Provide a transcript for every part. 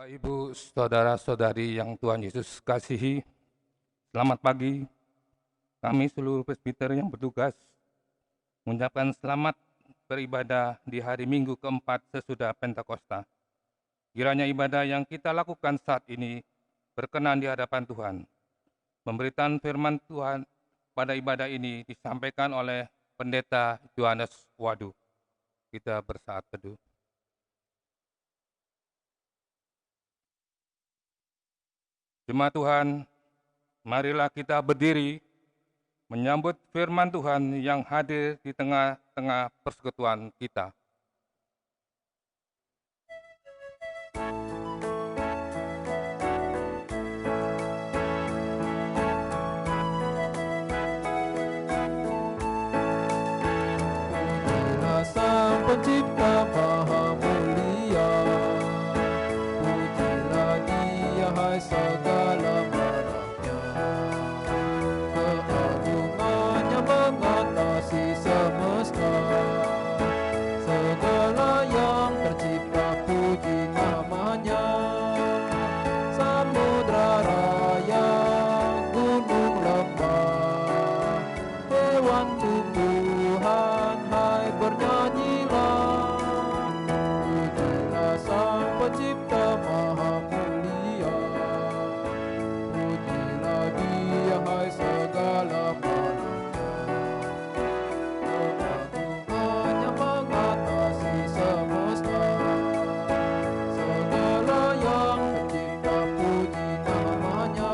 Bapak, Ibu, saudara-saudari yang Tuhan Yesus kasihi, selamat pagi. Kami seluruh presbiter yang bertugas mengucapkan selamat beribadah di hari Minggu keempat sesudah Pentakosta. Kiranya ibadah yang kita lakukan saat ini berkenan di hadapan Tuhan. Pemberitaan firman Tuhan pada ibadah ini disampaikan oleh Pendeta Yohanes Wadu. Kita bersaat teduh. Jemaat Tuhan, marilah kita berdiri menyambut firman Tuhan yang hadir di tengah-tengah persekutuan kita. Pujilah Sang Pencipta Maha Mulia, pujilah Dia hai segala barangnya. Keagungannya mengatasi semesta, segala yang tercipta puji namanya. Samudra raya, gunung lembah, hewan tumbuhan, hai bernyanyilah. Pujilah Sang Pencipta Maha Mulia, pujilah Dia hai segala barangnya. Keagungannya mengatasi semesta, segala yang tercipta puji namanya.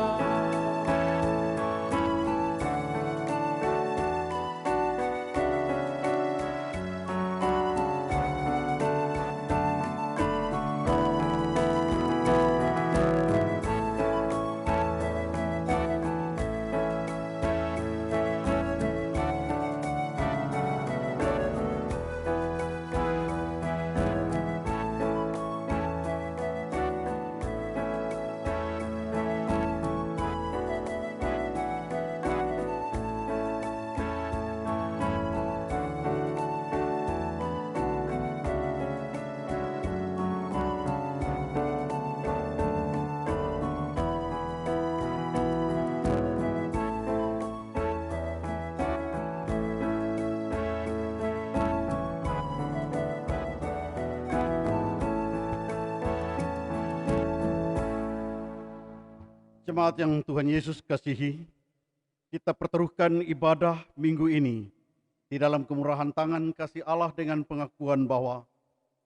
Jemaat yang Tuhan Yesus kasihi, kita pertaruhkan ibadah minggu ini di dalam kemurahan tangan kasih Allah dengan pengakuan bahwa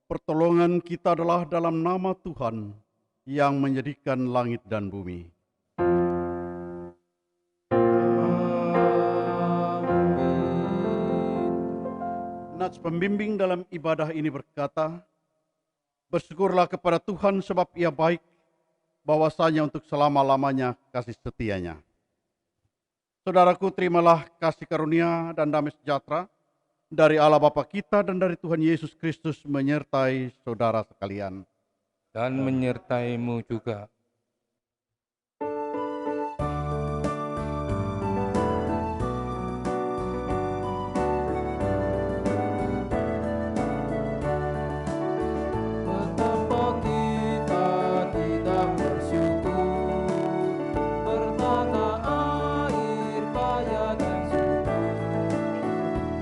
pertolongan kita adalah dalam nama Tuhan yang menjadikan langit dan bumi. Nats pembimbing dalam ibadah ini berkata, bersyukurlah kepada Tuhan sebab Ia baik, bahwasanya untuk selama-lamanya kasih setianya. Saudaraku, terimalah kasih karunia dan damai sejahtera dari Allah Bapa kita dan dari Tuhan Yesus Kristus menyertai saudara sekalian. Dan menyertaimu juga. Betapa kita tidak bersyukur, bertata air kaya dan subur.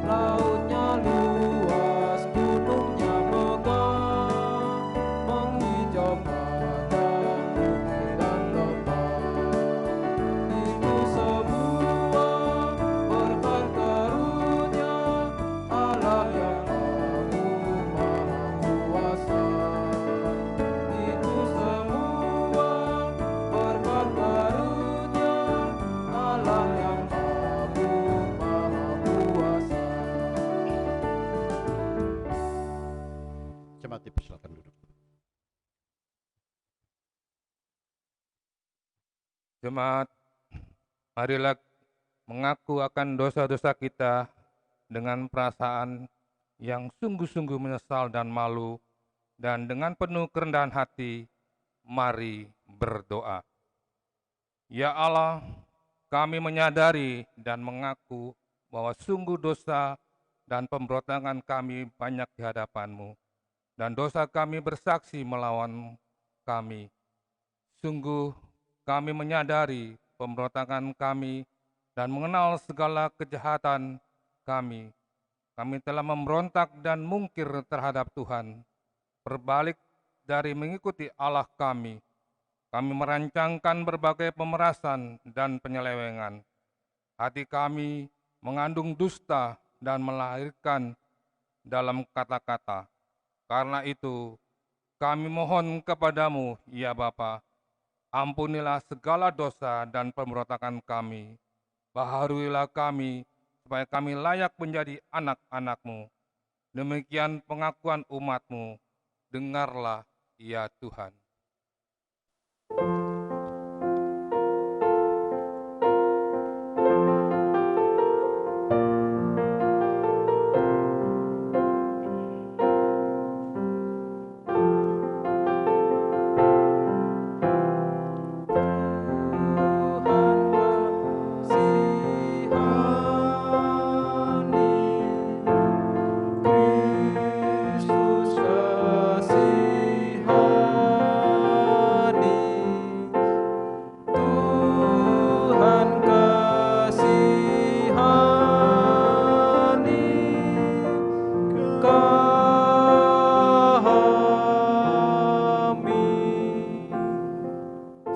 Lautnya luas, gunungnya megah, menghijau padang bukit dan lembah. Itu semua berkat karunia Allah yang agung maha kuasa. Itu semua berkat karunia Allah yang agung maha kuasa. Jemaat dipersilakan duduk. Jemaat, marilah mengaku akan dosa-dosa kita dengan perasaan yang sungguh-sungguh menyesal dan malu, dan dengan penuh kerendahan hati, mari berdoa. Ya Allah, kami menyadari dan mengaku bahwa sungguh dosa dan pemberontakan kami banyak di hadapan-Mu, dan dosa kami bersaksi melawan kami Sungguh kami menyadari pemberontakan kami dan mengenal segala kejahatan kami. Kami telah memberontak dan mungkir terhadap Tuhan, berbalik dari mengikuti Allah kami. Kami merancangkan berbagai pemerasan dan penyelewengan. Hati kami mengandung dusta dan melahirkan dalam kata-kata. Karena itu, kami mohon kepadamu, ya Bapa, ampunilah segala dosa dan pemberontakan kami. Baharuilah kami, supaya kami layak menjadi anak-anak-Mu. Demikian pengakuan umat-Mu. Dengarlah, ya Tuhan.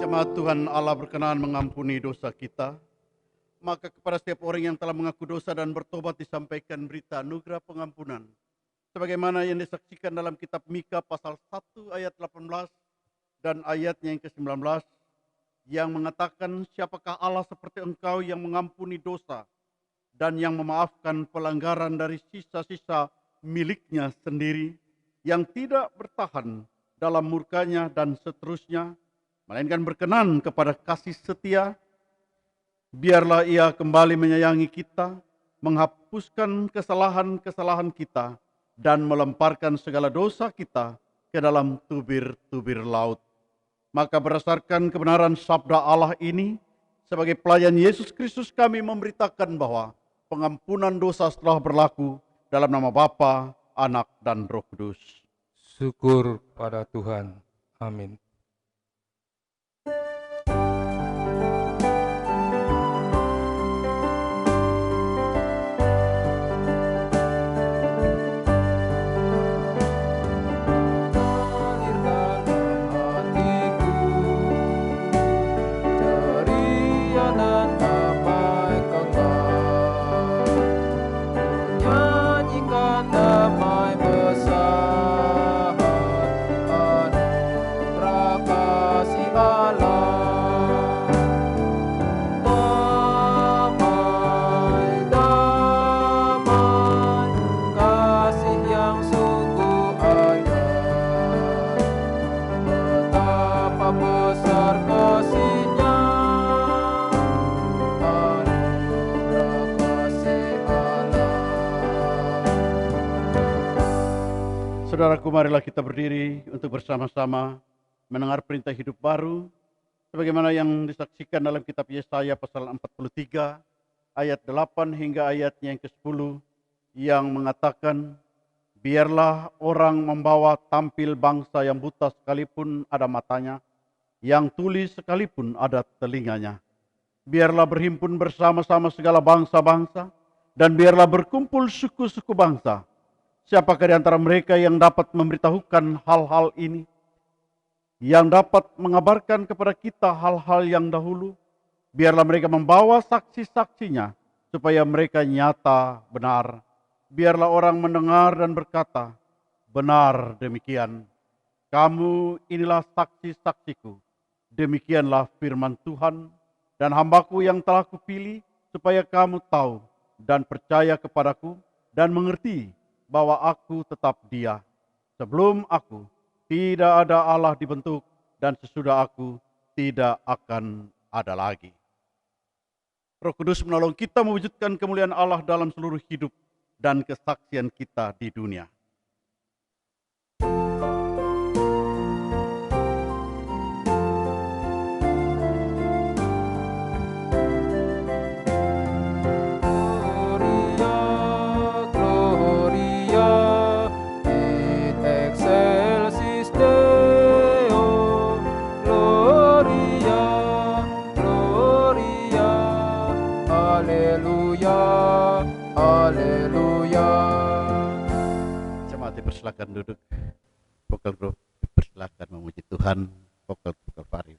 Jemaat Tuhan Allah berkenan mengampuni dosa kita, maka kepada setiap orang yang telah mengaku dosa dan bertobat disampaikan berita anugerah pengampunan. Sebagaimana yang disaksikan dalam kitab Mika pasal 1 ayat 18 dan ayatnya yang ke-19, yang mengatakan, siapakah Allah seperti engkau yang mengampuni dosa dan yang memaafkan pelanggaran dari sisa-sisa miliknya sendiri, yang tidak bertahan dalam murkanya dan seterusnya, melainkan berkenan kepada kasih setia. Biarlah ia kembali menyayangi kita, menghapuskan kesalahan-kesalahan kita, dan melemparkan segala dosa kita ke dalam tubir-tubir laut. Maka berdasarkan kebenaran sabda Allah ini, sebagai pelayan Yesus Kristus kami memberitakan bahwa pengampunan dosa telah berlaku dalam nama Bapa, Anak, dan Roh Kudus. Syukur pada Tuhan. Amin. Saudaraku, marilah kita berdiri untuk bersama-sama mendengar perintah hidup baru, sebagaimana yang disaksikan dalam kitab Yesaya pasal 43, ayat 8 hingga ayatnya yang ke-10, yang mengatakan, biarlah orang membawa tampil bangsa yang buta sekalipun ada matanya, yang tuli sekalipun ada telinganya. Biarlah berhimpun bersama-sama segala bangsa-bangsa, dan biarlah berkumpul suku-suku bangsa. Siapakah di antara mereka yang dapat memberitahukan hal-hal ini? Yang dapat mengabarkan kepada kita hal-hal yang dahulu? Biarlah mereka membawa saksi-saksinya, supaya mereka nyata benar. Biarlah orang mendengar dan berkata, benar demikian. Kamu inilah saksi-saksiku. Demikianlah firman Tuhan, dan hambaku yang telah kupilih, supaya kamu tahu dan percaya kepadaku, dan mengerti bahwa aku tetap Dia. Sebelum aku, tidak ada Allah dibentuk, dan sesudah aku, tidak akan ada lagi. Roh Kudus menolong kita mewujudkan kemuliaan Allah dalam seluruh hidup dan kesaksian kita di dunia. Gloria dipersilakan duduk. Vokal group dipersilakan memuji Tuhan. Vokal Fari.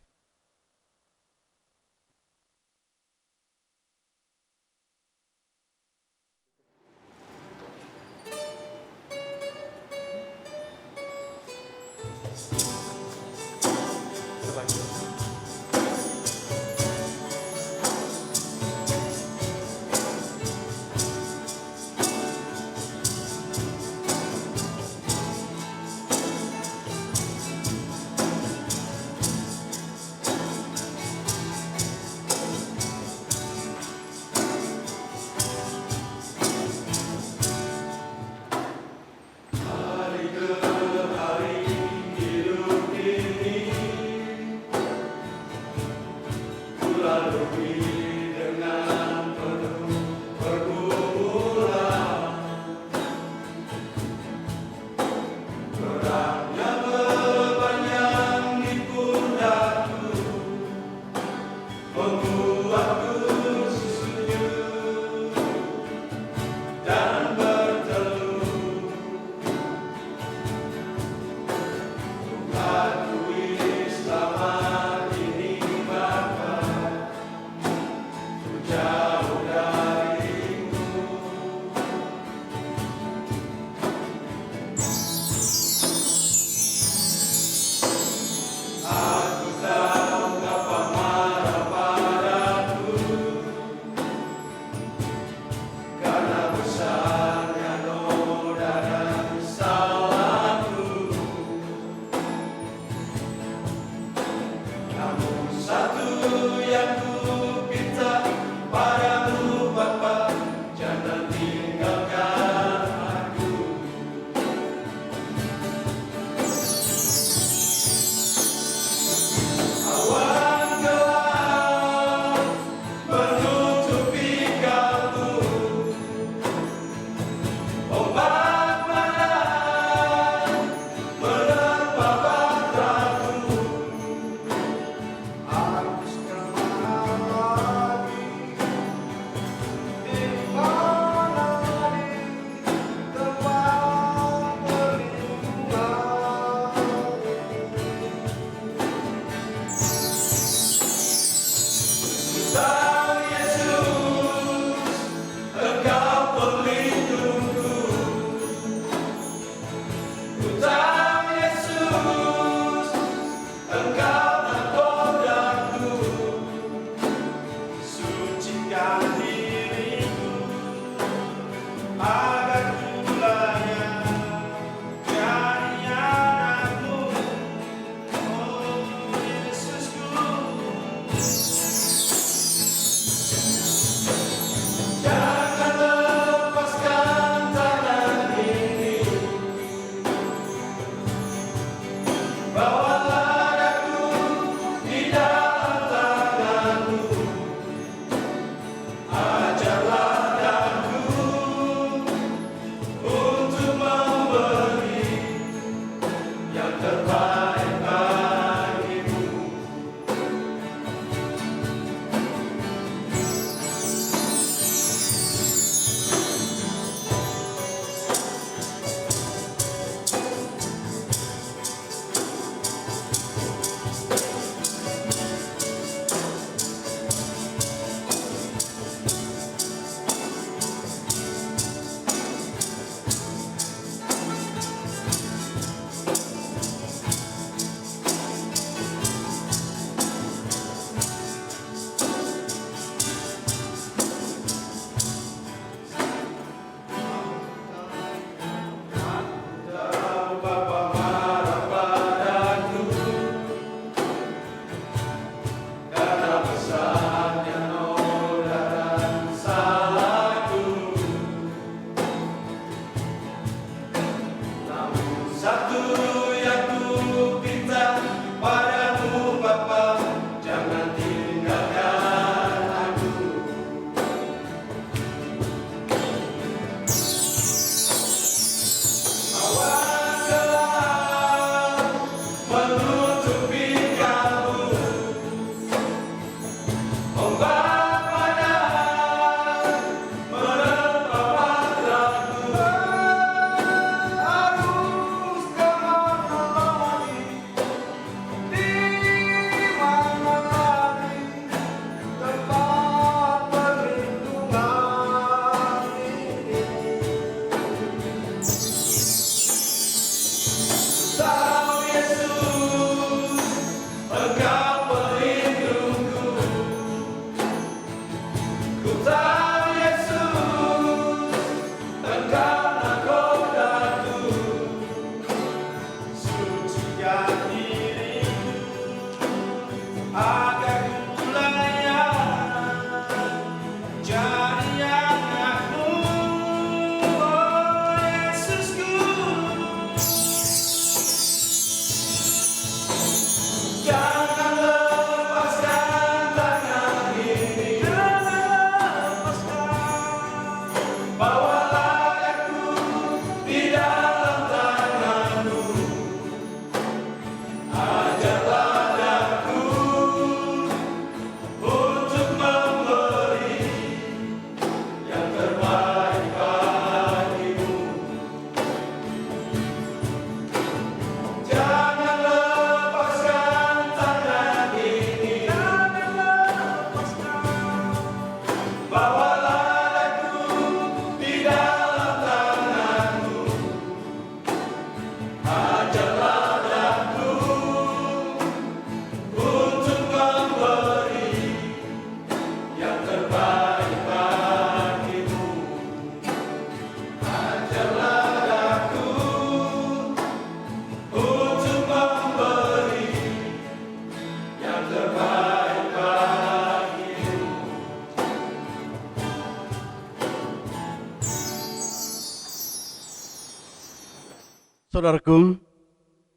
Saudaraku,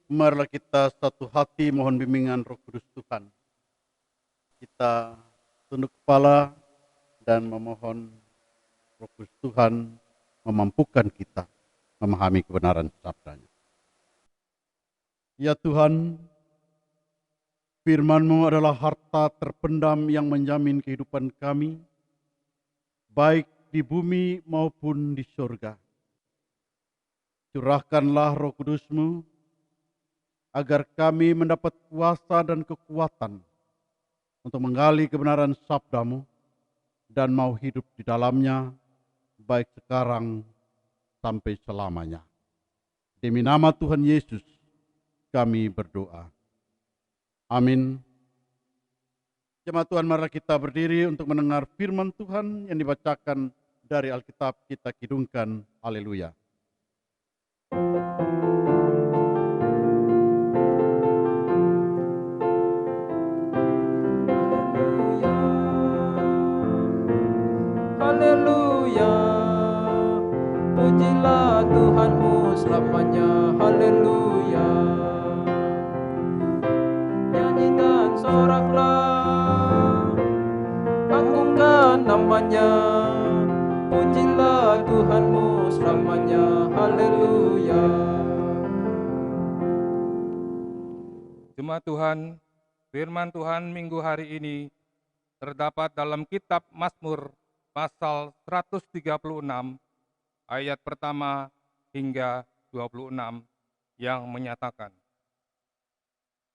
marilah kita satu hati mohon bimbingan Roh Kudus Tuhan. Kita tunduk kepala dan memohon Roh Kudus Tuhan memampukan kita memahami kebenaran sabda-Nya. Ya Tuhan, firman-Mu adalah harta terpendam yang menjamin kehidupan kami, baik di bumi maupun di surga. Curahkanlah Roh Kudus-Mu, agar kami mendapat kuasa dan kekuatan untuk menggali kebenaran sabda-Mu dan mau hidup di dalamnya, baik sekarang sampai selamanya. Demi nama Tuhan Yesus, kami berdoa. Amin. Jemaat Tuhan, marilah kita berdiri untuk mendengar firman Tuhan yang dibacakan dari Alkitab. Kita kidungkan. Haleluya. Haleluya, pujilah Tuhanmu selamanya. Haleluya, nyanyi dan soraklah, agungkan namanya. Pujilah Tuhanmu selamanya. Haleluya. Jemaat Tuhan, firman Tuhan minggu hari ini terdapat dalam kitab Mazmur pasal 136 ayat pertama hingga 26 yang menyatakan,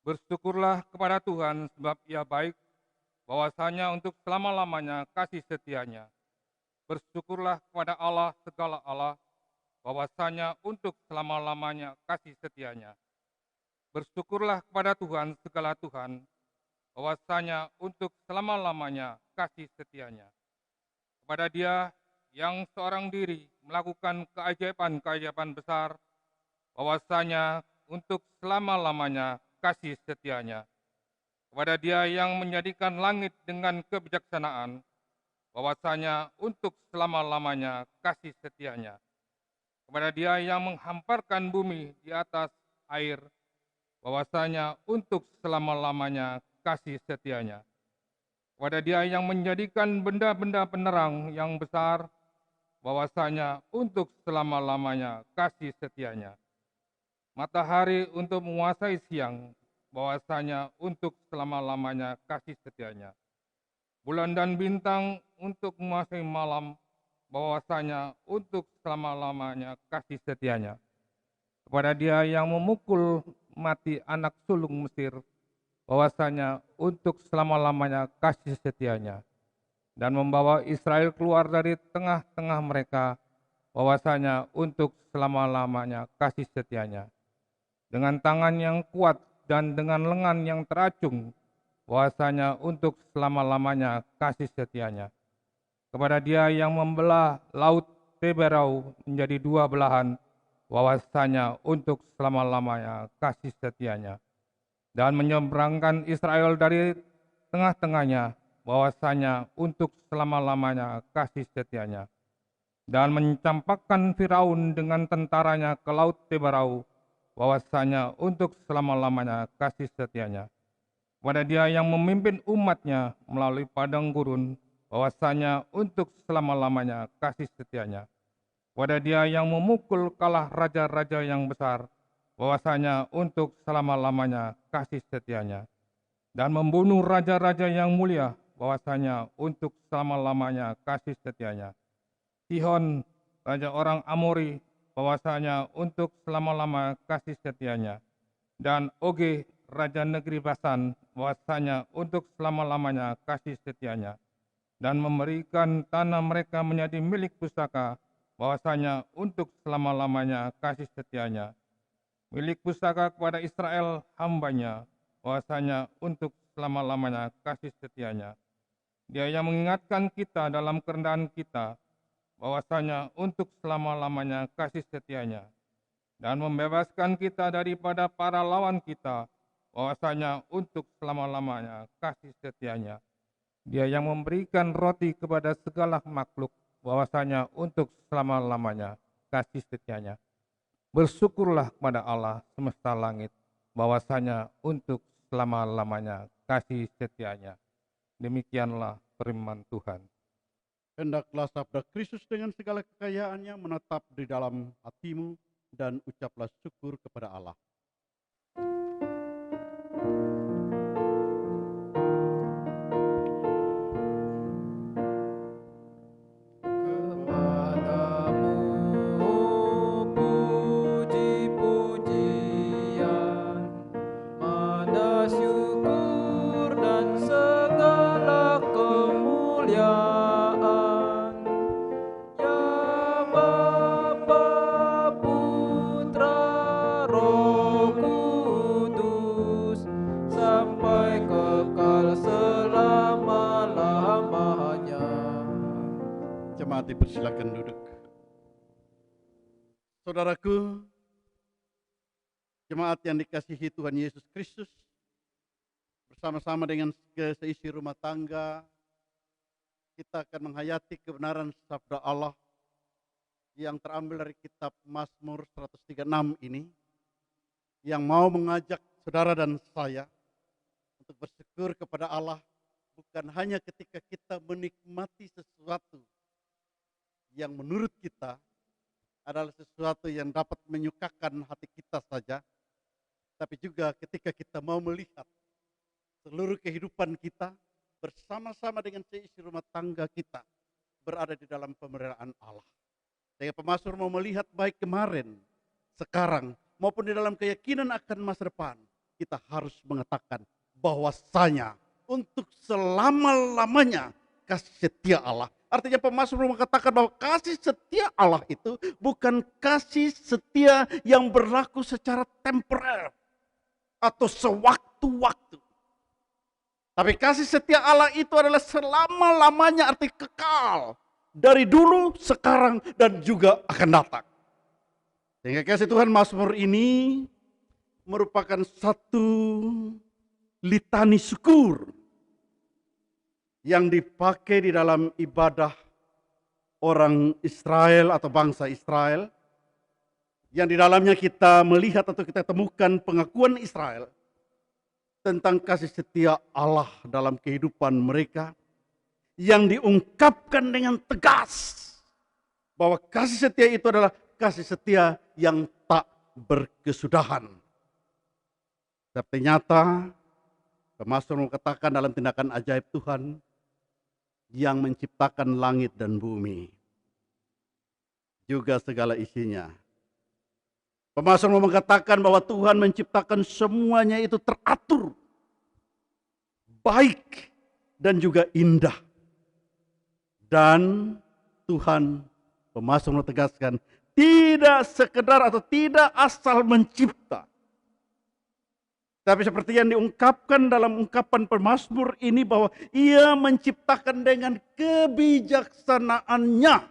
bersyukurlah kepada Tuhan sebab Ia baik, bahwasanya untuk selama-lamanya kasih setianya. Bersyukurlah kepada Allah segala Allah, bahwasanya untuk selama-lamanya kasih setianya. Bersyukurlah kepada Tuhan segala Tuhan, bahwasanya untuk selama-lamanya kasih setianya. Kepada Dia yang seorang diri melakukan keajaiban-keajaiban besar, bahwasanya untuk selama-lamanya kasih setianya. Kepada Dia yang menjadikan langit dengan kebijaksanaan, bahwasanya untuk selama-lamanya kasih setianya. Kepada Dia yang menghamparkan bumi di atas air, bahwasanya untuk selama-lamanya kasih setianya. Kepada Dia yang menjadikan benda-benda penerang yang besar, bahwasanya untuk selama-lamanya kasih setianya. Matahari untuk menguasai siang, bahwasanya untuk selama-lamanya kasih setianya. Bulan dan bintang untuk menguasai malam, bahwasanya untuk selama-lamanya kasih setianya. Kepada Dia yang memukul mati anak sulung Mesir, bahwasanya untuk selama-lamanya kasih setianya, dan membawa Israel keluar dari tengah-tengah mereka, bahwasanya untuk selama-lamanya kasih setianya. Dengan tangan yang kuat dan dengan lengan yang teracung, bahwasanya untuk selama-lamanya kasih setianya. Kepada Dia yang membelah laut Teberau menjadi dua belahan, bahwasanya untuk selama-lamanya kasih setianya. Dan menyeberangkan Israel dari tengah-tengahnya, bahwasanya untuk selama-lamanya kasih setianya. Dan mencampakkan Firaun dengan tentaranya ke laut Teberau, bahwasanya untuk selama-lamanya kasih setianya. Kepada Dia yang memimpin umatnya melalui padang gurun, bahwasanya untuk selama-lamanya kasih setianya. Kepada Dia yang memukul kalah raja-raja yang besar, bahwasanya untuk selama-lamanya kasih setianya. Dan membunuh raja-raja yang mulia, bahwasanya untuk selama-lamanya kasih setianya. Sihon, raja orang Amori, bahwasanya untuk selama-lama kasih setianya. Dan Oge, raja negeri Basan, bahwasanya untuk selama-lamanya kasih setianya. Dan memberikan tanah mereka menjadi milik pusaka, bahwasanya untuk selama-lamanya kasih setianya. Milik pusaka kepada Israel hamba-Nya, bahwasanya untuk selama-lamanya kasih setianya. Dia yang mengingatkan kita dalam kerendahan kita, bahwasanya untuk selama-lamanya kasih setianya. Dan membebaskan kita daripada para lawan kita, bahwasanya untuk selama-lamanya kasih setianya. Dia yang memberikan roti kepada segala makhluk, bahwasanya untuk selama-lamanya kasih setianya. Bersyukurlah kepada Allah semesta langit, bahwasanya untuk selama-lamanya kasih setianya. Demikianlah firman Tuhan. Hendaklah sabda Kristus dengan segala kekayaannya menetap di dalam hatimu dan ucaplah syukur kepada Allah. Kepadamu puji-pujian, manda syukur dan segala kemuliaan. Ya Bapa, Putra, Roh Kudus, sampai kekal selama-lamanya. Jemaat dipersilakan duduk. Saudaraku, jemaat yang dikasihi Tuhan Yesus Kristus, bersama-sama dengan seisi rumah tangga, kita akan menghayati kebenaran sabda Allah yang terambil dari kitab Mazmur 136 ini, yang mau mengajak saudara dan saya untuk bersyukur kepada Allah bukan hanya ketika kita menikmati sesuatu yang menurut kita adalah sesuatu yang dapat menyukakan hati kita saja, tapi juga ketika kita mau melihat seluruh kehidupan kita bersama-sama dengan seisi rumah tangga kita berada di dalam pemeliharaan Allah. Sehingga pemazmur mau melihat baik kemarin, sekarang, maupun di dalam keyakinan akan masa depan, kita harus mengatakan bahwasanya untuk selama-lamanya kasih setia Allah. Artinya pemazmur mengatakan bahwa kasih setia Allah itu bukan kasih setia yang berlaku secara temporer atau sewaktu-waktu. Tapi kasih setia Allah itu adalah selama-lamanya, arti kekal. Dari dulu, sekarang, dan juga akan datang. Sehingga kasih Tuhan Mazmur ini merupakan satu litani syukur yang dipakai di dalam ibadah orang Israel atau bangsa Israel, yang di dalamnya kita melihat atau kita temukan pengakuan Israel tentang kasih setia Allah dalam kehidupan mereka, yang diungkapkan dengan tegas bahwa kasih setia itu adalah kasih setia yang tak berkesudahan. Seperti nyata pemazmur mengatakan dalam tindakan ajaib Tuhan yang menciptakan langit dan bumi, juga segala isinya. Pemazmur mengatakan bahwa Tuhan menciptakan semuanya itu teratur, baik, dan juga indah. Dan Tuhan, pemazmur menegaskan, tidak sekedar atau tidak asal mencipta, tapi seperti yang diungkapkan dalam ungkapan pemazmur ini bahwa ia menciptakan dengan kebijaksanaannya.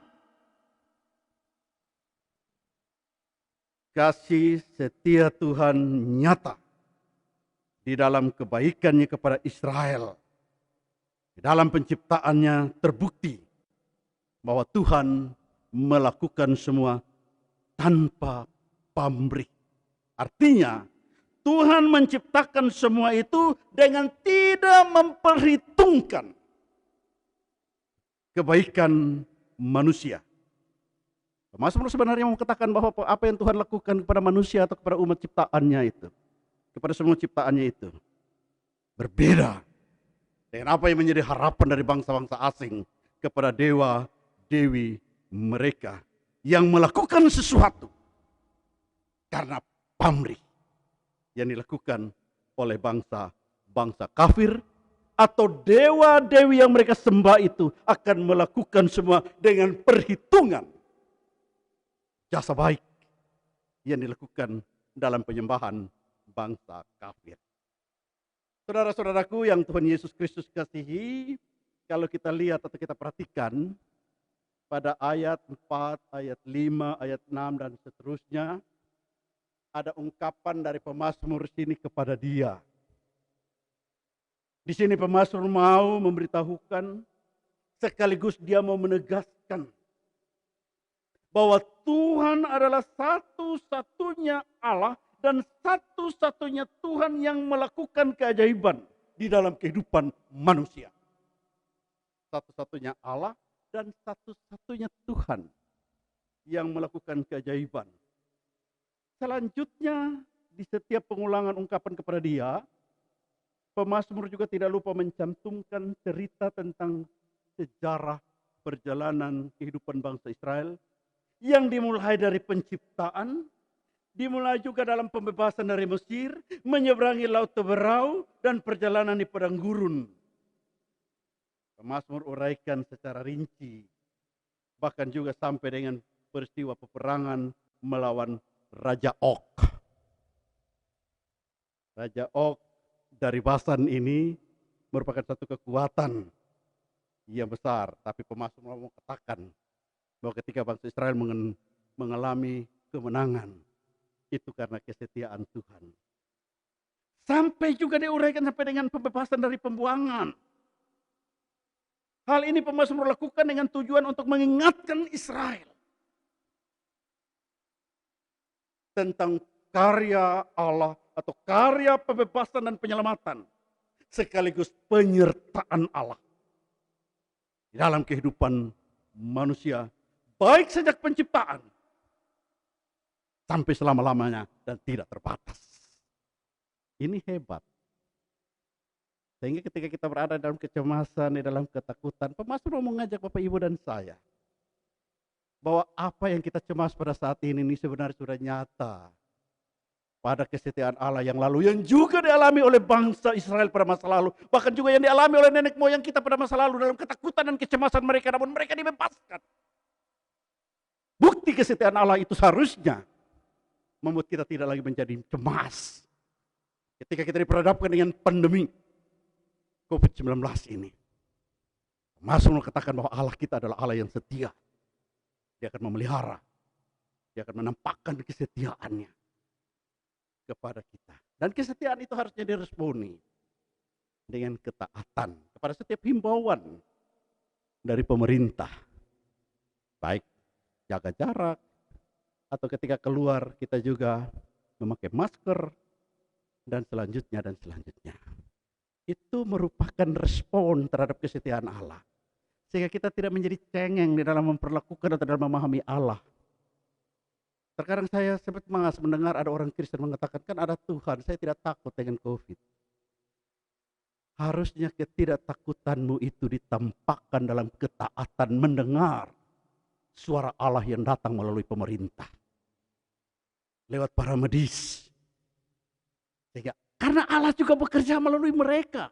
Kasih setia Tuhan nyata di dalam kebaikannya kepada Israel. Di dalam penciptaannya terbukti bahwa Tuhan melakukan semua tanpa pamrih. Artinya, Tuhan menciptakan semua itu dengan tidak memperhitungkan kebaikan manusia. Mazmur sebenarnya mengatakan bahwa apa yang Tuhan lakukan kepada manusia atau kepada umat ciptaannya itu, kepada semua ciptaannya itu, berbeda dengan apa yang menjadi harapan dari bangsa-bangsa asing kepada dewa-dewi mereka yang melakukan sesuatu karena pamrih yang dilakukan oleh bangsa kafir, atau dewa-dewi yang mereka sembah itu akan melakukan semua dengan perhitungan jasa baik yang dilakukan dalam penyembahan bangsa kafir. Saudara-saudaraku yang Tuhan Yesus Kristus kasihi, kalau kita lihat atau kita perhatikan pada ayat 4, ayat 5, ayat 6 dan seterusnya, ada ungkapan dari pemazmur sini kepada dia. Di sini pemazmur mau memberitahukan sekaligus dia mau menegaskan bahwa Tuhan adalah satu-satunya Allah dan satu-satunya Tuhan yang melakukan keajaiban di dalam kehidupan manusia. Satu-satunya Allah dan satu-satunya Tuhan yang melakukan keajaiban. Selanjutnya, di setiap pengulangan ungkapan kepada Dia, pemazmur juga tidak lupa mencantumkan cerita tentang sejarah perjalanan kehidupan bangsa Israel yang dimulai dari penciptaan, dimulai juga dalam pembebasan dari Mesir, menyeberangi Laut Teberau, dan perjalanan di padang gurun. Pemazmur uraikan secara rinci, bahkan juga sampai dengan peristiwa peperangan melawan Raja Og. Raja Og dari Basan ini merupakan satu kekuatan yang besar, tapi pemazmur mau katakan bahwa ketika bangsa Israel mengalami kemenangan, itu karena kesetiaan Tuhan. Sampai juga diuraikan sampai dengan pembebasan dari pembuangan. Hal ini pemazmur lakukan dengan tujuan untuk mengingatkan Israel tentang karya Allah atau karya pembebasan dan penyelamatan, sekaligus penyertaan Allah di dalam kehidupan manusia, baik sejak penciptaan sampai selama-lamanya dan tidak terbatas. Ini hebat. Sehingga ketika kita berada dalam kecemasan, di dalam ketakutan, pemazmur mengajak Bapak Ibu dan saya bahwa apa yang kita cemas pada saat ini sebenarnya sudah nyata pada kesetiaan Allah yang lalu, yang juga dialami oleh bangsa Israel pada masa lalu, bahkan juga yang dialami oleh nenek moyang kita pada masa lalu dalam ketakutan dan kecemasan mereka, namun mereka dibebaskan. Bukti kesetiaan Allah itu seharusnya membuat kita tidak lagi menjadi cemas ketika kita diperhadapkan dengan pandemi COVID-19 ini. Mazmur katakan bahwa Allah kita adalah Allah yang setia. Dia akan memelihara, Dia akan menampakkan kesetiaannya kepada kita. Dan kesetiaan itu harusnya diresponi dengan ketaatan kepada setiap himbauan dari pemerintah. Baik jaga jarak, atau ketika keluar kita juga memakai masker, dan selanjutnya. Itu merupakan respon terhadap kesetiaan Allah. Sehingga kita tidak menjadi cengeng di dalam memperlakukan atau dalam memahami Allah. Terkadang saya sempat mendengar ada orang Kristen mengatakan, kan ada Tuhan, saya tidak takut dengan COVID. Harusnya ketidaktakutanmu itu ditampakkan dalam ketaatan mendengar suara Allah yang datang melalui pemerintah, lewat para medis. Sehingga karena Allah juga bekerja melalui mereka.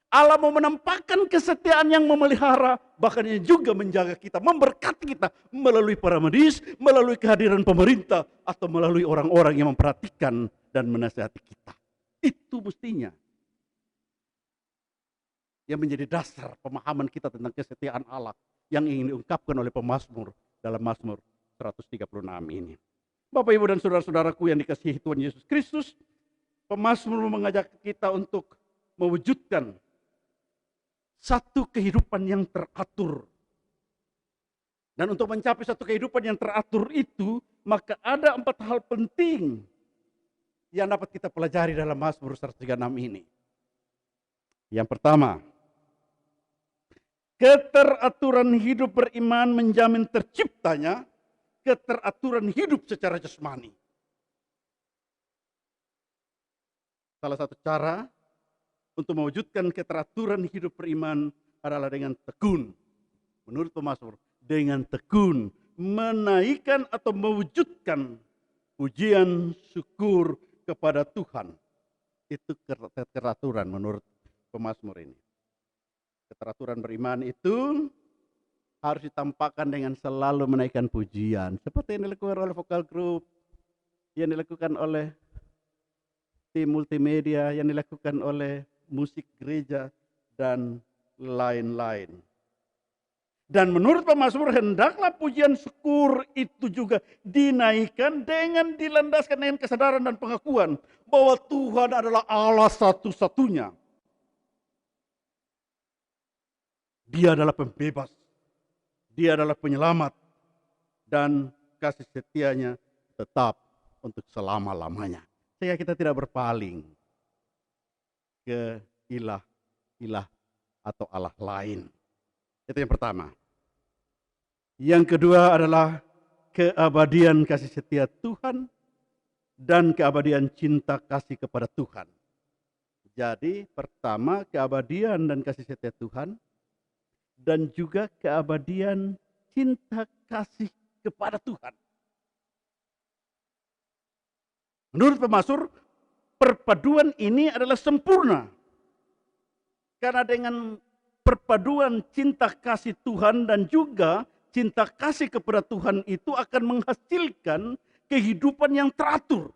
Allah mau menampakkan kesetiaan yang memelihara, bahkan yang juga menjaga kita, memberkati kita melalui para medis, melalui kehadiran pemerintah, atau melalui orang-orang yang memperhatikan dan menasihati kita. Itu mestinya yang menjadi dasar pemahaman kita tentang kesetiaan Allah yang ingin diungkapkan oleh pemazmur dalam Mazmur 136 ini. Bapak, Ibu, dan saudara-saudaraku yang dikasihi Tuhan Yesus Kristus, pemazmur mengajak kita untuk mewujudkan satu kehidupan yang teratur. Dan untuk mencapai satu kehidupan yang teratur itu, maka ada 4 hal penting yang dapat kita pelajari dalam Mazmur 136 ini. Yang pertama, keteraturan hidup beriman menjamin terciptanya keteraturan hidup secara jasmani. Salah satu cara untuk mewujudkan keteraturan hidup beriman adalah dengan tekun. Menurut pemazmur, dengan tekun menaikkan atau mewujudkan pujian syukur kepada Tuhan. Itu keteraturan menurut pemazmur ini. Keteraturan beriman itu harus ditampakkan dengan selalu menaikkan pujian. Seperti yang dilakukan oleh vokal group, yang dilakukan oleh tim multimedia, yang dilakukan oleh musik gereja, dan lain-lain. Dan menurut pemazmur, hendaklah pujian syukur itu juga dinaikkan dengan dilandaskan dengan kesadaran dan pengakuan bahwa Tuhan adalah Allah satu-satunya. Dia adalah pembebas, Dia adalah penyelamat, dan kasih setianya tetap untuk selama-lamanya. Sehingga kita tidak berpaling ke ilah atau Allah lain. Itu yang pertama. Yang kedua adalah keabadian kasih setia Tuhan dan keabadian cinta kasih kepada Tuhan. Jadi pertama keabadian dan kasih setia Tuhan dan juga keabadian cinta kasih kepada Tuhan. Menurut pemazmur, perpaduan ini adalah sempurna. Karena dengan perpaduan cinta kasih Tuhan dan juga cinta kasih kepada Tuhan itu akan menghasilkan kehidupan yang teratur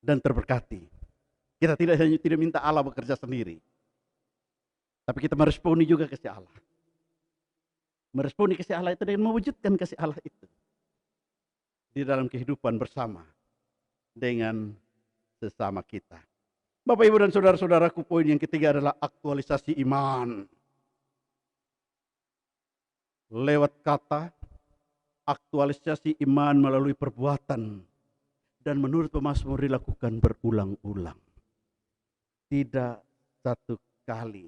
dan terberkati. Kita tidak minta Allah bekerja sendiri, tapi kita meresponi juga kasih Allah. Meresponi kasih Allah itu dengan mewujudkan kasih Allah itu di dalam kehidupan bersama dengan sesama kita. Bapak, Ibu, dan saudara-saudaraku, poin yang ketiga adalah aktualisasi iman. Lewat kata, aktualisasi iman melalui perbuatan. Dan menurut pemazmur dilakukan berulang-ulang. Tidak satu kali.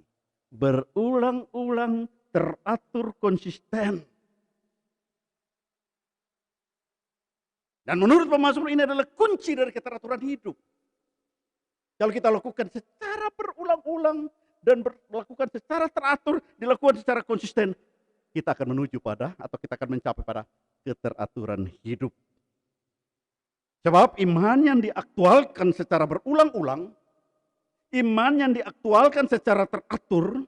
Berulang-ulang, teratur, konsisten. Dan menurut pemazmur ini adalah kunci dari keteraturan hidup. Kalau kita lakukan secara berulang-ulang dan dilakukan secara teratur, dilakukan secara konsisten, kita akan menuju pada atau kita akan mencapai pada keteraturan hidup. Sebab iman yang diaktualkan secara berulang-ulang, iman yang diaktualkan secara teratur,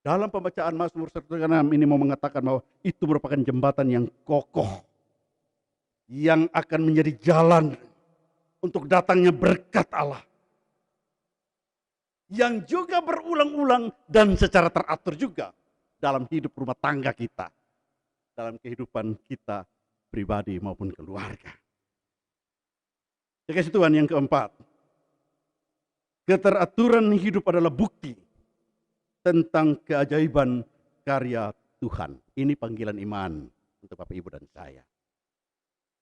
dalam pembacaan Mazmur 106 ini mau mengatakan bahwa itu merupakan jembatan yang kokoh, yang akan menjadi jalan untuk datangnya berkat Allah. Yang juga berulang-ulang dan secara teratur juga dalam hidup rumah tangga kita. Dalam kehidupan kita pribadi maupun keluarga. Kasih Tuhan yang keempat. Keteraturan hidup adalah bukti tentang keajaiban karya Tuhan. Ini panggilan iman untuk Bapak, Ibu, dan saya.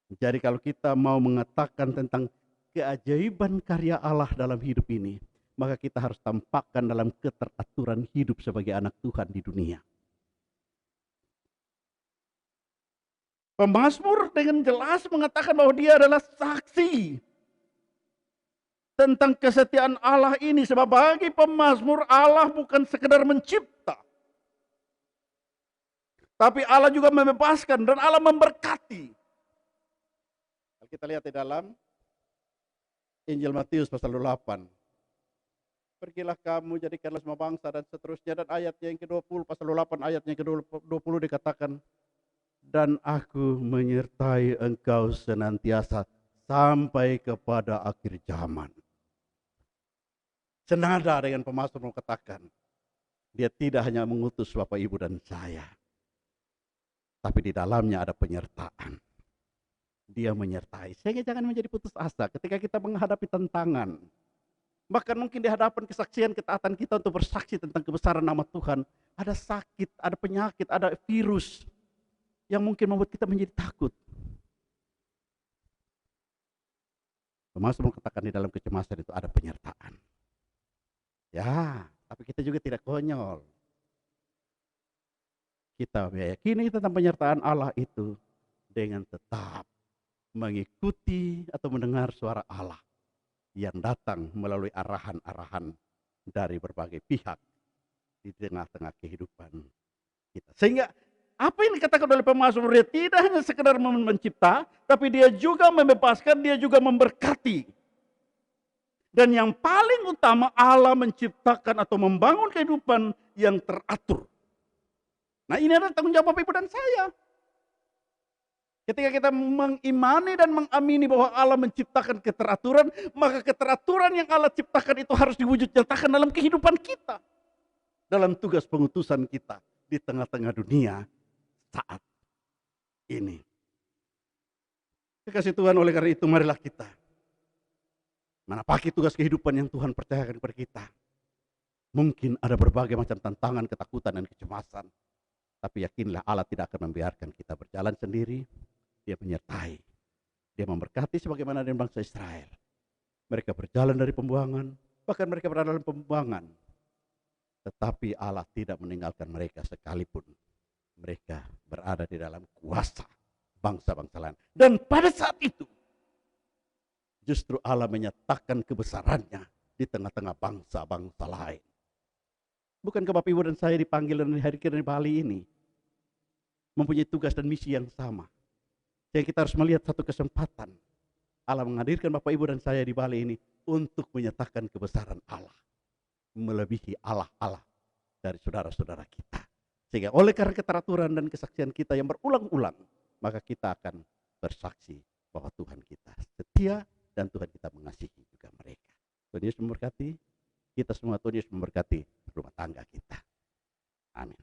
Jadi kalau kita mau mengatakan tentang keajaiban karya Allah dalam hidup ini, maka kita harus tampakkan dalam keteraturan hidup sebagai anak Tuhan di dunia. Pemazmur dengan jelas mengatakan bahwa dia adalah saksi tentang kesetiaan Allah ini. Sebab bagi pemazmur, Allah bukan sekedar mencipta, tapi Allah juga membebaskan dan Allah memberkati. Kita lihat di dalam Injil Matius pasal 8. Pergilah kamu, jadikanlah semua bangsa dan seterusnya. Dan ayatnya yang ke-20, pasal 8 ayatnya yang ke-20 dikatakan, dan aku menyertai engkau senantiasa sampai kepada akhir zaman. Senada dengan pemazmur mengatakan, dia tidak hanya mengutus Bapak, Ibu, dan saya, tapi di dalamnya ada penyertaan. Dia menyertai. Sehingga jangan menjadi putus asa ketika kita menghadapi tantangan. Bahkan mungkin di hadapan kesaksian ketaatan kita untuk bersaksi tentang kebesaran nama Tuhan. Ada sakit, ada penyakit, ada virus yang mungkin membuat kita menjadi takut. Pemazmur mengatakan di dalam kecemasan itu ada penyertaan. Ya, tapi kita juga tidak konyol. Kita meyakini tentang penyertaan Allah itu dengan tetap mengikuti atau mendengar suara Allah yang datang melalui arahan-arahan dari berbagai pihak di tengah-tengah kehidupan kita. Sehingga apa yang dikatakan oleh pemazmur, dia tidak hanya sekedar mencipta, tapi dia juga membebaskan, dia juga memberkati. Dan yang paling utama, Allah menciptakan atau membangun kehidupan yang teratur. Nah, ini adalah tanggung jawab Bapak, Ibu, dan saya. Ketika kita mengimani dan mengamini bahwa Allah menciptakan keteraturan, maka keteraturan yang Allah ciptakan itu harus diwujud nyatakan dalam kehidupan kita. Dalam tugas pengutusan kita di tengah-tengah dunia saat ini. Kekasih Tuhan, oleh karena itu marilah kita menapaki tugas kehidupan yang Tuhan percayakan kepada kita. Mungkin ada berbagai macam tantangan, ketakutan, dan kecemasan. Tapi yakinlah Allah tidak akan membiarkan kita berjalan sendiri. Dia menyertai. Dia memberkati sebagaimana dengan bangsa Israel. Mereka berjalan dari pembuangan, bahkan mereka berada dalam pembuangan. Tetapi Allah tidak meninggalkan mereka sekalipun. Mereka berada di dalam kuasa bangsa-bangsa lain. Dan pada saat itu, justru Allah menyatakan kebesarannya di tengah-tengah bangsa-bangsa lain. Bukankah Bapak Ibu dan saya dipanggil dan dihadirkan di Bali ini mempunyai tugas dan misi yang sama? Jadi kita harus melihat satu kesempatan. Allah menghadirkan Bapak Ibu dan saya di Bali ini untuk menyatakan kebesaran Allah. Melebihi Allah-Allah dari saudara-saudara kita. Sehingga oleh karena keteraturan dan kesaksian kita yang berulang-ulang, maka kita akan bersaksi bahwa Tuhan kita setia dan Tuhan kita mengasihi juga mereka. Tuhan Yesus memberkati kita semua, Tuhan Yesus memberkati rumah tangga kita. Amin.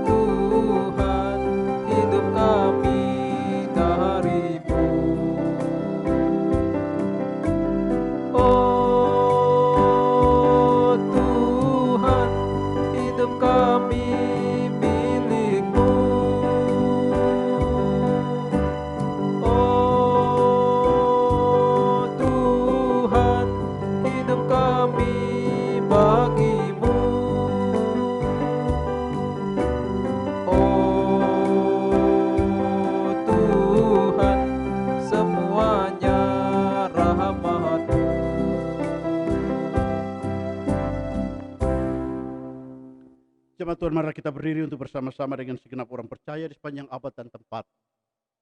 Tuhan, hidup kami darimu. Oh Tuhan, hidup kami milik-Mu. Oh Tuhan, hidup kami bagi-Mu. Oh Tuhan, semuanya rahmat-Mu. Jemaat Tuhan, mari kita berdiri untuk bersama-sama dengan segenap orang percaya di sepanjang abad dan tempat.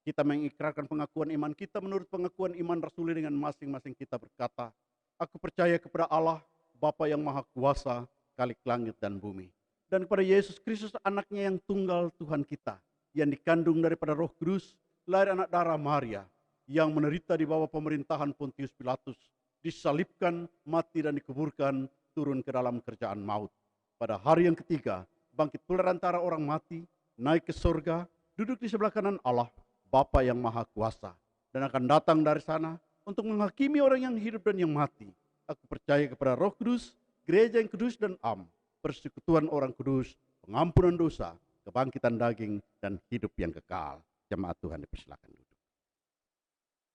Kita mengikrarkan pengakuan iman kita menurut pengakuan iman rasuli dengan masing-masing kita berkata, aku percaya kepada Allah, Bapa yang Maha Kuasa, Khalik langit dan bumi. Dan kepada Yesus Kristus anaknya yang tunggal Tuhan kita, yang dikandung daripada Roh Kudus, lahir anak darah Maria, yang menderita di bawah pemerintahan Pontius Pilatus, disalibkan, mati dan dikuburkan, turun ke dalam kerjaan maut. Pada hari yang ketiga, bangkit pula antara orang mati, naik ke surga, duduk di sebelah kanan Allah, Bapa yang Maha Kuasa, dan akan datang dari sana untuk menghakimi orang yang hidup dan yang mati. Aku percaya kepada Roh Kudus, gereja yang kudus dan am, persekutuan orang kudus, pengampunan dosa, kebangkitan daging, dan hidup yang kekal. Jemaat Tuhan dipersilakan duduk.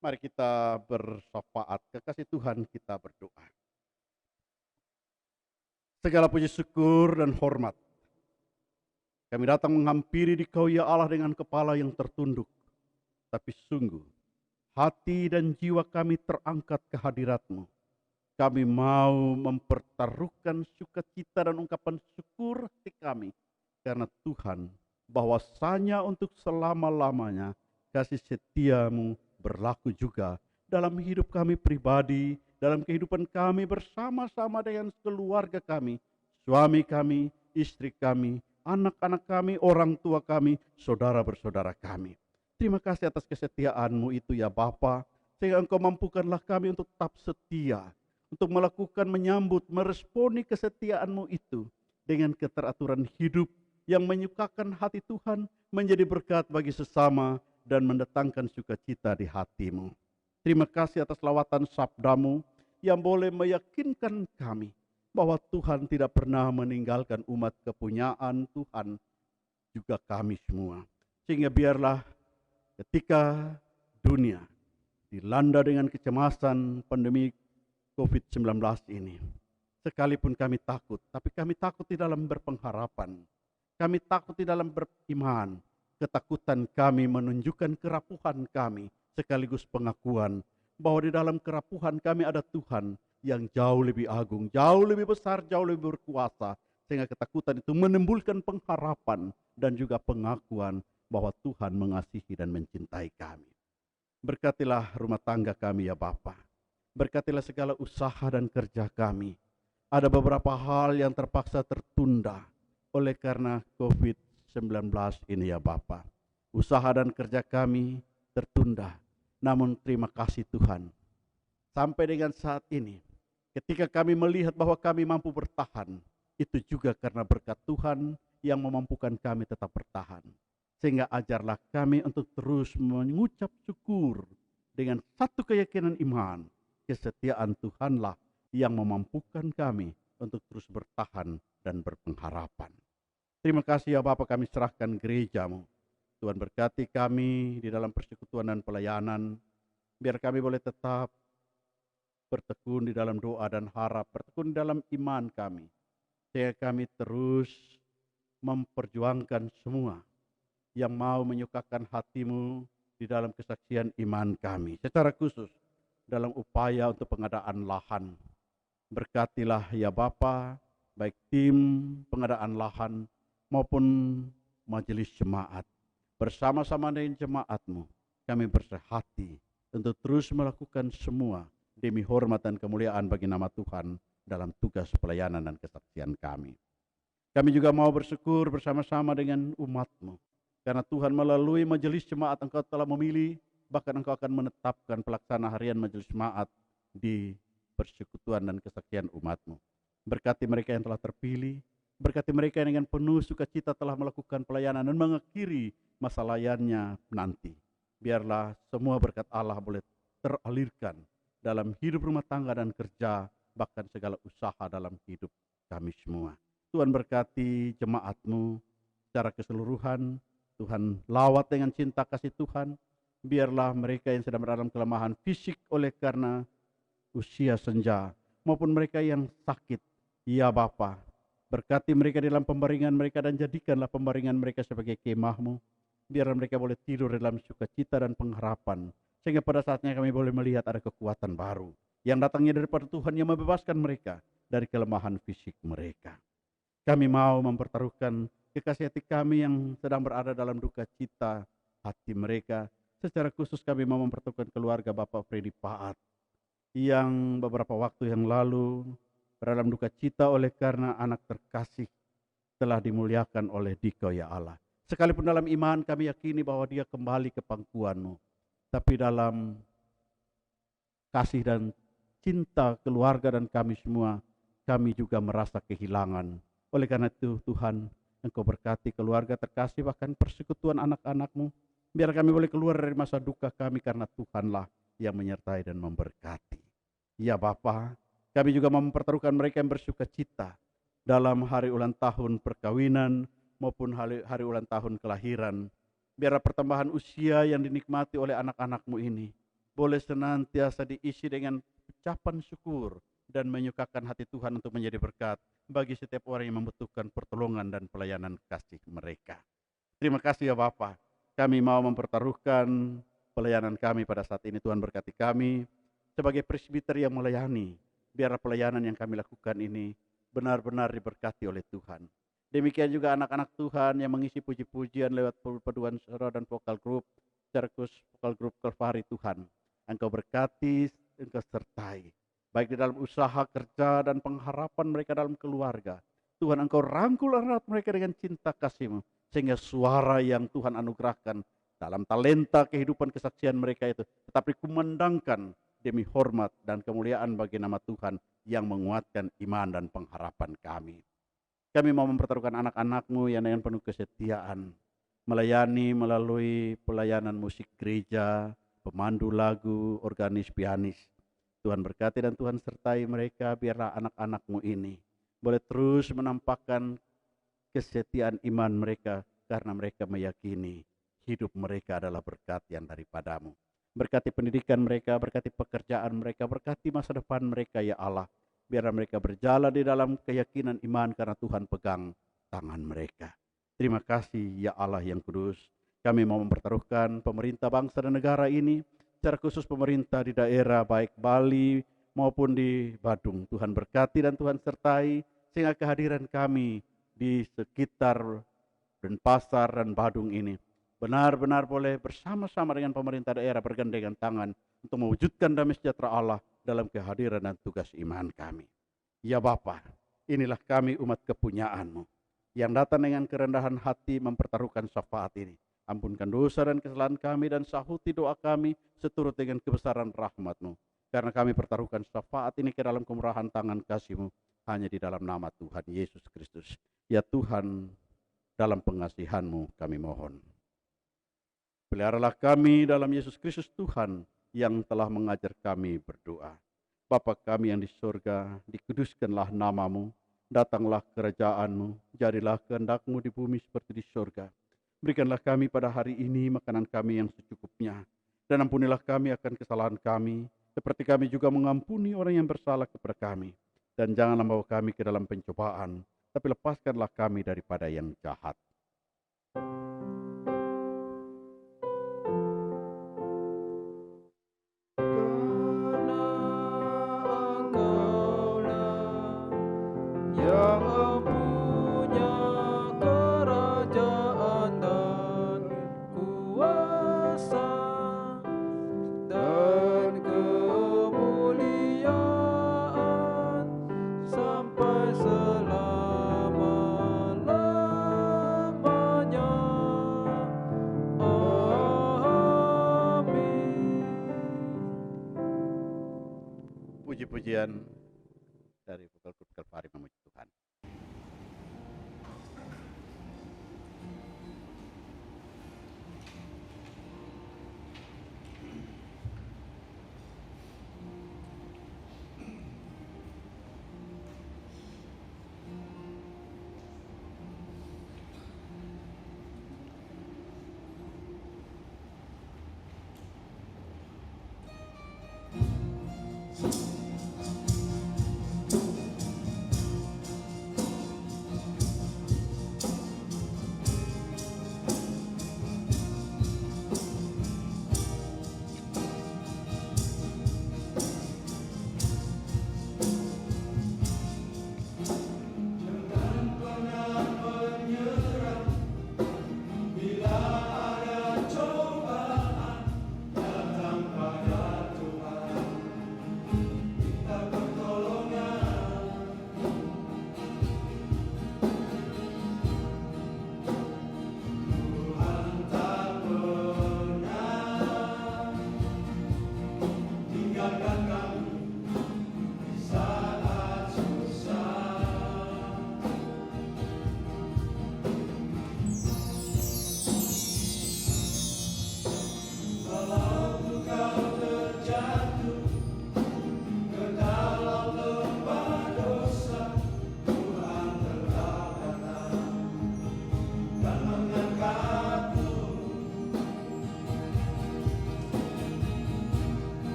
Mari kita bersyafaat, kekasih Tuhan kita berdoa. Segala puji syukur dan hormat kami datang menghampiri di Kau ya Allah dengan kepala yang tertunduk. Tapi sungguh, hati dan jiwa kami terangkat ke hadirat-Mu. Kami mau mempertaruhkan sukacita dan ungkapan syukur hati kami. Karena Tuhan, bahwasanya untuk selama-lamanya kasih setia-Mu berlaku juga dalam hidup kami pribadi, dalam kehidupan kami bersama-sama dengan keluarga kami, suami kami, istri kami, anak-anak kami, orang tua kami, saudara bersaudara kami. Terima kasih atas kesetiaan-Mu itu ya Bapa, sehingga Engkau mampukanlah kami untuk tetap setia, untuk melakukan, menyambut, meresponi kesetiaan-Mu itu dengan keteraturan hidup yang menyukakan hati Tuhan, menjadi berkat bagi sesama dan mendatangkan sukacita di hati-Mu. Terima kasih atas lawatan sabda-Mu yang boleh meyakinkan kami bahwa Tuhan tidak pernah meninggalkan umat kepunyaan Tuhan, juga kami semua. Sehingga biarlah ketika dunia dilanda dengan kecemasan pandemi COVID-19 ini, sekalipun kami takut, tapi kami takut di dalam berpengharapan. Kami takut di dalam beriman. Ketakutan kami menunjukkan kerapuhan kami, sekaligus pengakuan bahwa di dalam kerapuhan kami ada Tuhan yang jauh lebih agung, jauh lebih besar, jauh lebih berkuasa. Sehingga ketakutan itu menimbulkan pengharapan dan juga pengakuan bahwa Tuhan mengasihi dan mencintai kami. Berkatilah rumah tangga kami ya Bapa. Berkatilah segala usaha dan kerja kami. Ada beberapa hal yang terpaksa tertunda oleh karena COVID-19 ini ya Bapa. Usaha dan kerja kami tertunda. Namun terima kasih Tuhan, Sampai dengan saat ini, ketika kami melihat bahwa kami mampu bertahan, itu juga karena berkat Tuhan yang memampukan kami tetap bertahan. Sehingga ajarlah kami untuk terus mengucap syukur dengan satu keyakinan iman, kesetiaan Tuhanlah yang memampukan kami untuk terus bertahan dan berpengharapan. Terima kasih ya Bapa, kami serahkan gereja-Mu. Tuhan berkati kami di dalam persekutuan dan pelayanan, biar kami boleh tetap bertekun di dalam doa dan harap, bertekun di dalam iman kami, sehingga kami terus memperjuangkan semua yang mau menyukakan hati-Mu di dalam kesaksian iman kami. Secara khusus dalam upaya untuk pengadaan lahan. Berkatilah ya Bapa, baik tim pengadaan lahan maupun majelis jemaat. Bersama-sama dengan jemaat-Mu, kami bersehati untuk terus melakukan semua demi hormat dan kemuliaan bagi nama Tuhan dalam tugas pelayanan dan kesaksian kami. Kami juga mau bersyukur bersama-sama dengan umat-Mu, karena Tuhan melalui majelis jemaat Engkau telah memilih, bahkan Engkau akan menetapkan pelaksana harian majelis jemaat di persekutuan dan kesaksian umat-Mu. Berkati mereka yang telah terpilih, berkati mereka yang dengan penuh sukacita telah melakukan pelayanan dan mengakhiri masa layannya nanti. Biarlah semua berkat Allah boleh teralirkan dalam hidup rumah tangga dan kerja, bahkan segala usaha dalam hidup kami semua. Tuhan berkati jemaat-Mu secara keseluruhan. Tuhan lawat dengan cinta kasih Tuhan. Biarlah mereka yang sedang berada dalam kelemahan fisik oleh karena usia senja, maupun mereka yang sakit, ya Bapa, berkati mereka dalam pembaringan mereka dan jadikanlah pembaringan mereka sebagai kemah-Mu. Biar mereka boleh tidur dalam sukacita dan pengharapan, sehingga pada saatnya kami boleh melihat ada kekuatan baru yang datangnya daripada Tuhan yang membebaskan mereka dari kelemahan fisik mereka. Kami mau mempertaruhkan kekasih hati kami yang sedang berada dalam duka cita hati mereka. Secara khusus kami mau mempertaruhkan keluarga Bapak Freddy Paat yang beberapa waktu yang lalu berada dalam duka cita oleh karena anak terkasih telah dimuliakan oleh Dikau ya Allah. Sekalipun dalam iman kami yakini bahwa dia kembali ke pangkuan-Mu, tapi dalam kasih dan cinta keluarga dan kami semua, kami juga merasa kehilangan. Oleh karena itu Tuhan, Engkau berkati keluarga terkasih, bahkan persekutuan anak-anak-Mu. Biar kami boleh keluar dari masa duka kami, karena Tuhanlah yang menyertai dan memberkati. Ya Bapa, kami juga mempertaruhkan mereka yang bersuka cita dalam hari ulang tahun perkawinan maupun hari ulang tahun kelahiran. Biarlah pertambahan usia yang dinikmati oleh anak-anak-Mu ini boleh senantiasa diisi dengan ucapan syukur dan menyukakan hati Tuhan untuk menjadi berkat bagi setiap orang yang membutuhkan pertolongan dan pelayanan kasih mereka. Terima kasih ya Bapa. Kami mau mempertaruhkan pelayanan kami pada saat ini. Tuhan berkati kami sebagai presbiter yang melayani. Biarlah pelayanan yang kami lakukan ini benar-benar diberkati oleh Tuhan. Demikian juga anak-anak Tuhan yang mengisi puji-pujian lewat perpaduan suara dan vokal group, Circus Vokal Group Kalvari. Tuhan, Engkau berkati, Engkau sertai, baik di dalam usaha, kerja, dan pengharapan mereka dalam keluarga. Tuhan, Engkau rangkul erat mereka dengan cinta kasih-Mu, sehingga suara yang Tuhan anugerahkan dalam talenta kehidupan kesaksian mereka itu tetap dikumandangkan demi hormat dan kemuliaan bagi nama Tuhan yang menguatkan iman dan pengharapan kami. Kami mau mempertaruhkan anak-anak-Mu yang dengan penuh kesetiaan melayani melalui pelayanan musik gereja, pemandu lagu, organis, pianis. Tuhan berkati dan Tuhan sertai mereka. Biarlah anak-anak-Mu ini boleh terus menampakkan kesetiaan iman mereka, karena mereka meyakini hidup mereka adalah berkat yang daripada-Mu. Berkati pendidikan mereka, berkati pekerjaan mereka, berkati masa depan mereka ya Allah. Biarlah mereka berjalan di dalam keyakinan iman karena Tuhan pegang tangan mereka. Terima kasih ya Allah yang kudus. Kami mau mempertaruhkan pemerintah bangsa dan negara ini, secara khusus pemerintah di daerah baik Bali maupun di Badung. Tuhan berkati dan Tuhan sertai, sehingga kehadiran kami di sekitar Denpasar dan Badung ini benar-benar boleh bersama-sama dengan pemerintah daerah bergandengan tangan untuk mewujudkan damai sejahtera Allah dalam kehadiran dan tugas iman kami. Ya Bapa, inilah kami umat kepunyaan-Mu yang datang dengan kerendahan hati mempertaruhkan syafaat ini. Ampunkan dosa dan kesalahan kami dan sahuti doa kami seturut dengan kebesaran rahmat-Mu. Karena kami pertaruhkan syafaat ini ke dalam kemurahan tangan kasih-Mu, hanya di dalam nama Tuhan Yesus Kristus. Ya Tuhan, dalam pengasihan-Mu kami mohon. Peliharalah kami dalam Yesus Kristus Tuhan yang telah mengajar kami berdoa. Bapa kami yang di surga, dikuduskanlah nama-Mu, datanglah kerajaan-Mu, jadilah kehendak-Mu di bumi seperti di surga. Berikanlah kami pada hari ini makanan kami yang secukupnya, dan ampunilah kami akan kesalahan kami, seperti kami juga mengampuni orang yang bersalah kepada kami. Dan janganlah membawa kami ke dalam pencobaan, tapi lepaskanlah kami daripada yang jahat. Karena Engkaulah yang punya kerajaan dan kuasa dan kemuliaan sampai selama-lamanya. Amin. Puji-pujian dari vokal grup Kalvari memuji Tuhan.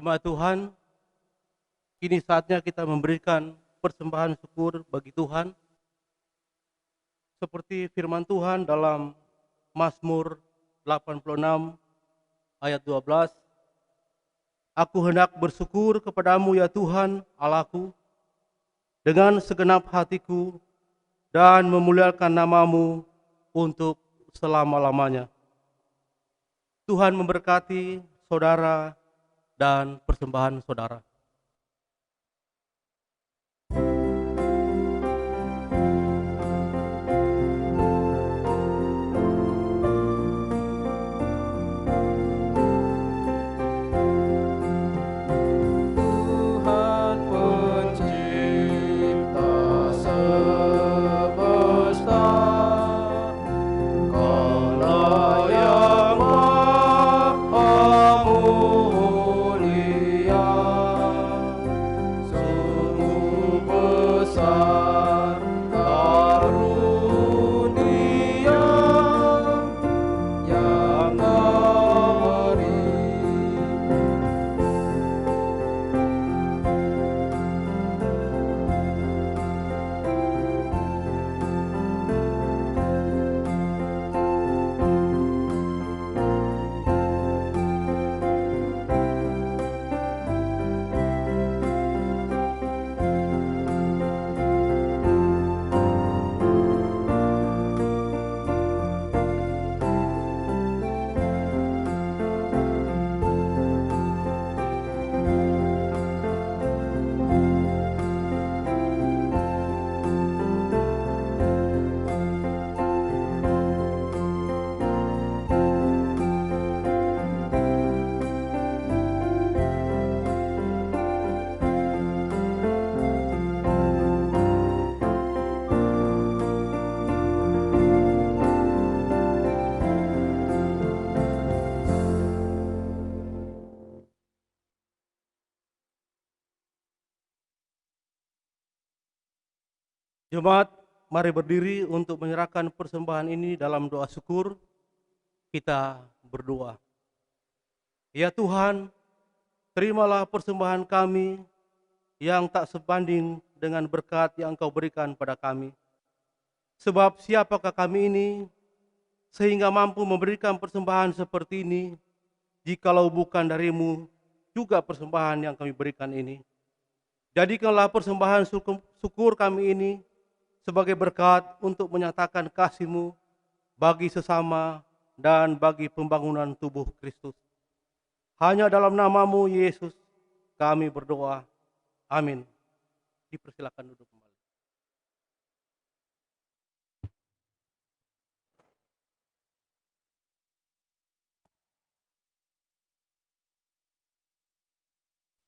Jemaat Tuhan, kini saatnya kita memberikan persembahan syukur bagi Tuhan. Seperti firman Tuhan dalam Mazmur 86 ayat 12. Aku hendak bersyukur kepadamu ya Tuhan Allahku dengan segenap hatiku dan memuliakan namamu untuk selama-lamanya. Tuhan memberkati saudara dan persembahan saudara. Tuhan pencipta semesta, Kaulah yang Maha Mulia, sungguh besar karunia yang Kau beri. Jemaat, mari berdiri untuk menyerahkan persembahan ini dalam doa syukur. Kita berdoa. Ya Tuhan, terimalah persembahan kami yang tak sebanding dengan berkat yang Engkau berikan pada kami. Sebab siapakah kami ini sehingga mampu memberikan persembahan seperti ini, jikalau bukan darimu juga persembahan yang kami berikan ini. Jadikanlah persembahan syukur kami ini sebagai berkat untuk menyatakan kasih-Mu bagi sesama dan bagi pembangunan tubuh Kristus. Hanya dalam nama-Mu Yesus kami berdoa. Amin. Dipersilakan duduk kembali.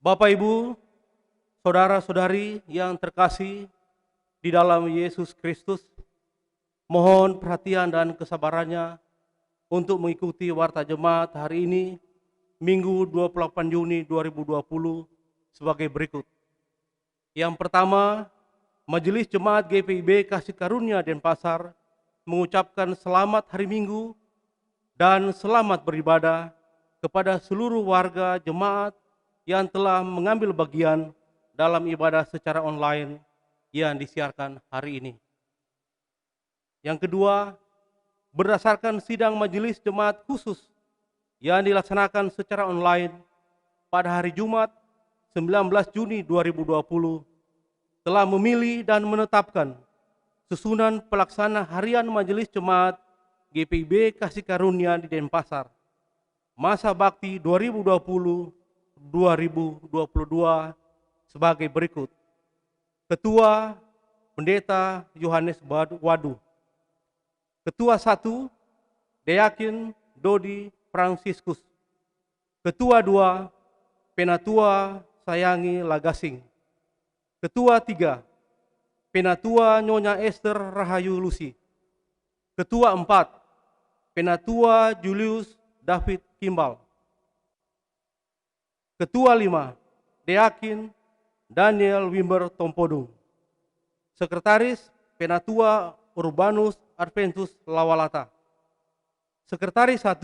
Bapak Ibu, saudara-saudari yang terkasih di dalam Yesus Kristus, mohon perhatian dan kesabarannya untuk mengikuti warta jemaat hari ini, Minggu 28 Juni 2020 sebagai berikut. Yang pertama, Majelis Jemaat GPIB Kasih Karunia Denpasar mengucapkan selamat hari Minggu dan selamat beribadah kepada seluruh warga jemaat yang telah mengambil bagian dalam ibadah secara online yang disiarkan hari ini. Yang kedua, berdasarkan sidang majelis jemaat khusus yang dilaksanakan secara online pada hari Jumat 19 Juni 2020 telah memilih dan menetapkan susunan pelaksana harian majelis jemaat GPIB Kasih Karunia di Denpasar masa bakti 2020-2022 sebagai berikut. Ketua Pendeta Yohanes Wadu. Ketua 1 Deakin Dodi Fransiskus. Ketua 2 Penatua Sayangi Lagasing. Ketua 3 Penatua Nyonya Esther Rahayu Lusi. Ketua 4 Penatua Julius David Kimbal. Ketua 5 Deakin Daniel Wimber Tompodung. Sekretaris Penatua Urbanus Adventus Lawalata. Sekretaris 1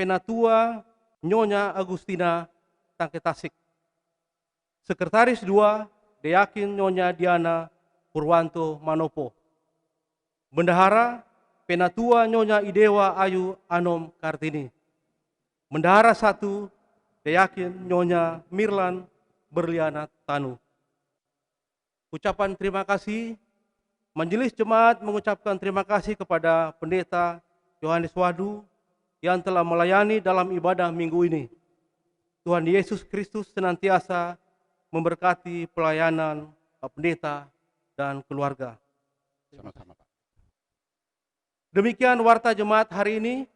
Penatua Nyonya Agustina Tangke Tasik. Sekretaris 2, Deakin Nyonya Diana Purwanto Manopo. Bendahara, Penatua Nyonya Idewa Ayu Anom Kartini. Bendahara 1, Deakin Nyonya Mirlan Berliana Tanu. Ucapan terima kasih. Majelis Jemaat mengucapkan terima kasih kepada Pendeta Yohanes Wadu yang telah melayani dalam ibadah minggu ini. Tuhan Yesus Kristus senantiasa memberkati pelayanan Pak Pendeta dan keluarga. Sama-sama, Pak. Demikian warta jemaat hari ini.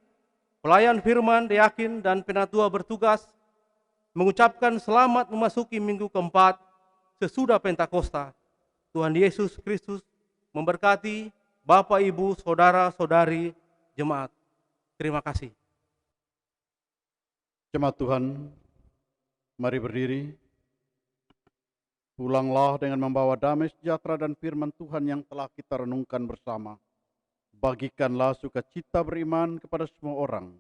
Pelayan firman, Deakin, dan Penatua bertugas mengucapkan selamat memasuki minggu keempat sesudah Pentakosta. Tuhan Yesus Kristus memberkati Bapak, Ibu, Saudara-saudari jemaat. Terima kasih. Jemaat Tuhan, mari berdiri. Pulanglah dengan membawa damai sejahtera dan firman Tuhan yang telah kita renungkan bersama. Bagikanlah sukacita beriman kepada semua orang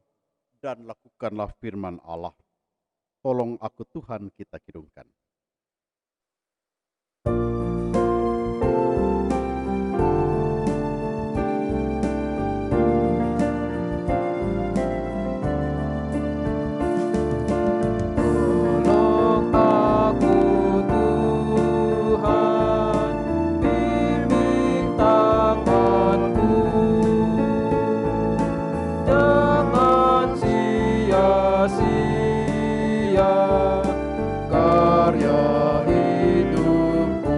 dan lakukanlah firman Allah. Tolong aku Tuhan kita kidungkan. Tolong aku Tuhan, bimbing tanganku, jangan sia-sia karya hidupku.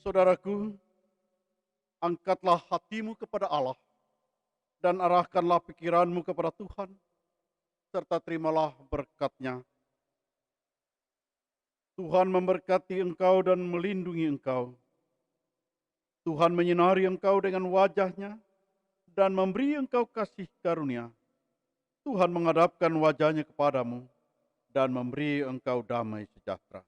Saudaraku, angkatlah hatimu kepada Allah dan arahkanlah pikiranmu kepada Tuhan, serta terimalah berkat-Nya. Tuhan memberkati engkau dan melindungi engkau. Tuhan menyinari engkau dengan wajah-Nya dan memberi engkau kasih karunia. Tuhan menghadapkan wajah-Nya kepadamu dan memberi engkau damai sejahtera.